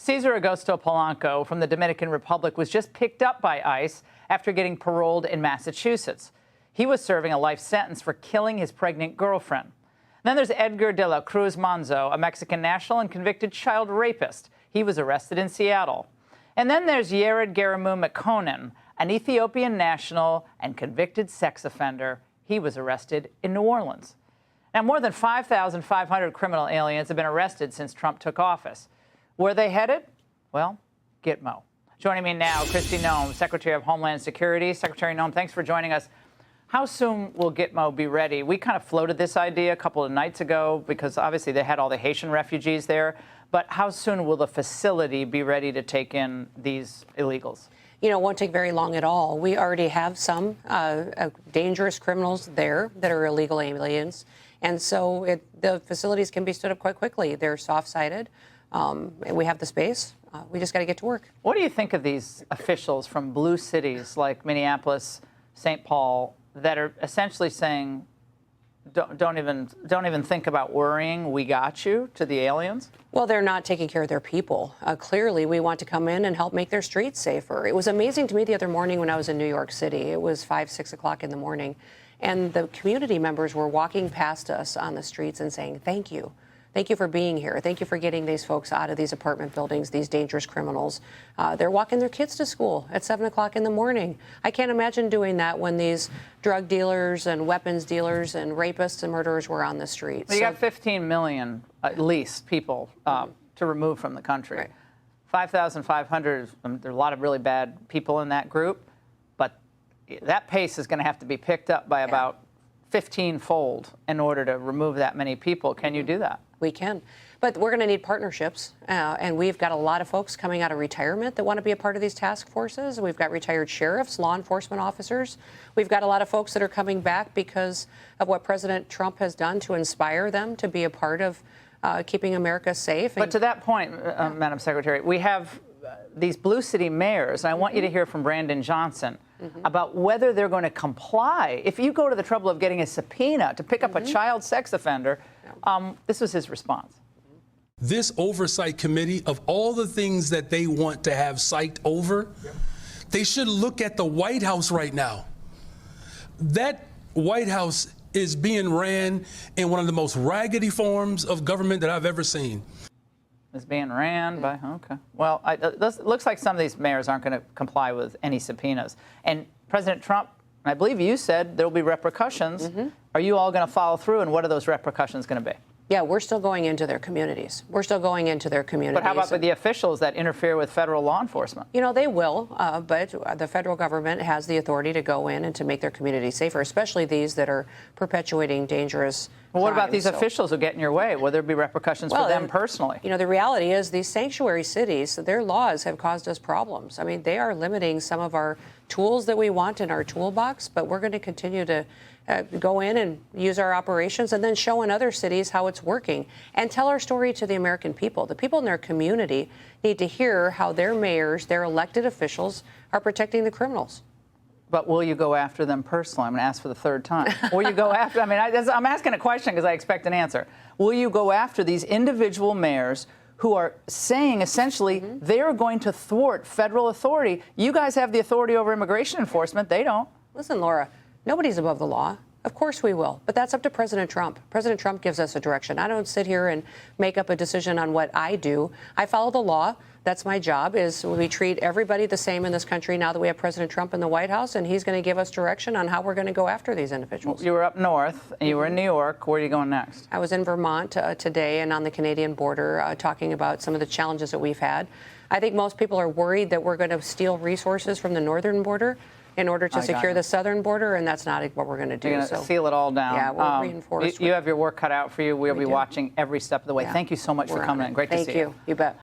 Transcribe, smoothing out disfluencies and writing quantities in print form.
Cesar Augusto Polanco from the Dominican Republic was just picked up by ICE after getting paroled in Massachusetts. He was serving a life sentence for killing his pregnant girlfriend. Then there's Edgar de la Cruz Manzo, a Mexican national and convicted child rapist. He was arrested in Seattle. And then there's Yared Garamu Mekonnen, an Ethiopian national and convicted sex offender. He was arrested in New Orleans. Now, more than 5,500 criminal aliens have been arrested since Trump took office. Where are they headed? Well, Gitmo. Joining me now, Kristi Noem, Secretary of Homeland Security. Secretary Noem, thanks for joining us. How soon will Gitmo be ready? We kind of floated this idea a couple of nights ago because obviously they had all the Haitian refugees there. But how soon will the facility be ready to take in these illegals? You know, it won't take very long at all. We already have some dangerous criminals there that are illegal aliens. And so the facilities can be stood up quite quickly. They're soft-sided. And we have the space. We just got to get to work. What do you think of these officials from blue cities like Minneapolis, St. Paul, that are essentially saying, don't even think about worrying, we got you, to the aliens? Well, they're not taking care of their people. Clearly, we want to come in and help make their streets safer. It was amazing to me the other morning when I was in New York City. It was 5, 6 o'clock in the morning. And the community members were walking past us on the streets and saying, thank you. Thank you for being here. Thank you for getting these folks out of these apartment buildings, these dangerous criminals. They're walking their kids to school at 7 o'clock in the morning. I can't imagine doing that when these drug dealers and weapons dealers and rapists and murderers were on the streets. Well, you got 15 million, at least, people to remove from the country. Right. 5,500, there are a lot of really bad people in that group, but that pace is going to have to be picked up by about 15-fold in order to remove that many people. Can you do that? We can. But we're going to need partnerships. And we've got a lot of folks coming out of retirement that want to be a part of these task forces. We've got retired sheriffs, law enforcement officers. We've got a lot of folks that are coming back because of what President Trump has done to inspire them to be a part of keeping America safe. But to that point, Madam Secretary, we have these blue city mayors, and I want you to hear from Brandon Johnson about whether they're going to comply. If you go to the trouble of getting a subpoena to pick up a child sex offender, this was his response. This oversight committee, of all the things that they want to have sight over, they should look at the White House right now. That White House is being ran in one of the most raggedy forms of government that I've ever seen. Is being ran by, okay. Well, it looks like some of these mayors aren't going to comply with any subpoenas. And President Trump, I believe you said there will be repercussions. Are you all going to follow through, and what are those repercussions going to be? Yeah, we're still going into their communities. We're still going into their communities. But how about with the officials that interfere with federal law enforcement? You know, they will, but the federal government has the authority to go in and to make their communities safer, especially these that are perpetuating dangerous Well, what about crimes. these officials who get in your way? Will there be repercussions for them personally? You know, the reality is these sanctuary cities, their laws have caused us problems. I mean, they are limiting some of our tools that we want in our toolbox, but we're going to continue to go in and use our operations and then show in other cities how it's working and tell our story to the American people. The people in their community need to hear how their mayors, their elected officials are protecting the criminals. But will you go after them personally? I'm going to ask for the third time. Will you go after, I'm asking a question because I expect an answer. Will you go after these individual mayors who are saying essentially they're going to thwart federal authority? You guys have the authority over immigration enforcement. They don't. Listen, Laura, nobody's above the law. Of course we will. But that's up to President Trump. President Trump gives us a direction. I don't sit here and make up a decision on what I do. I follow the law. That's my job, is we treat everybody the same in this country now that we have President Trump in the White House, and he's going to give us direction on how we're going to go after these individuals. You were up north, and you were in New York. Where are you going next? I was in Vermont today and on the Canadian border talking about some of the challenges that we've had. I think most people are worried that we're going to steal resources from the northern border in order to secure the southern border, and that's not what we're going to do. You're going to seal it all down. Yeah, we'll reinforce. You have your work cut out for you. We'll be watching every step of the way. Thank you so much for coming in. Great to see you. Thank you. You bet.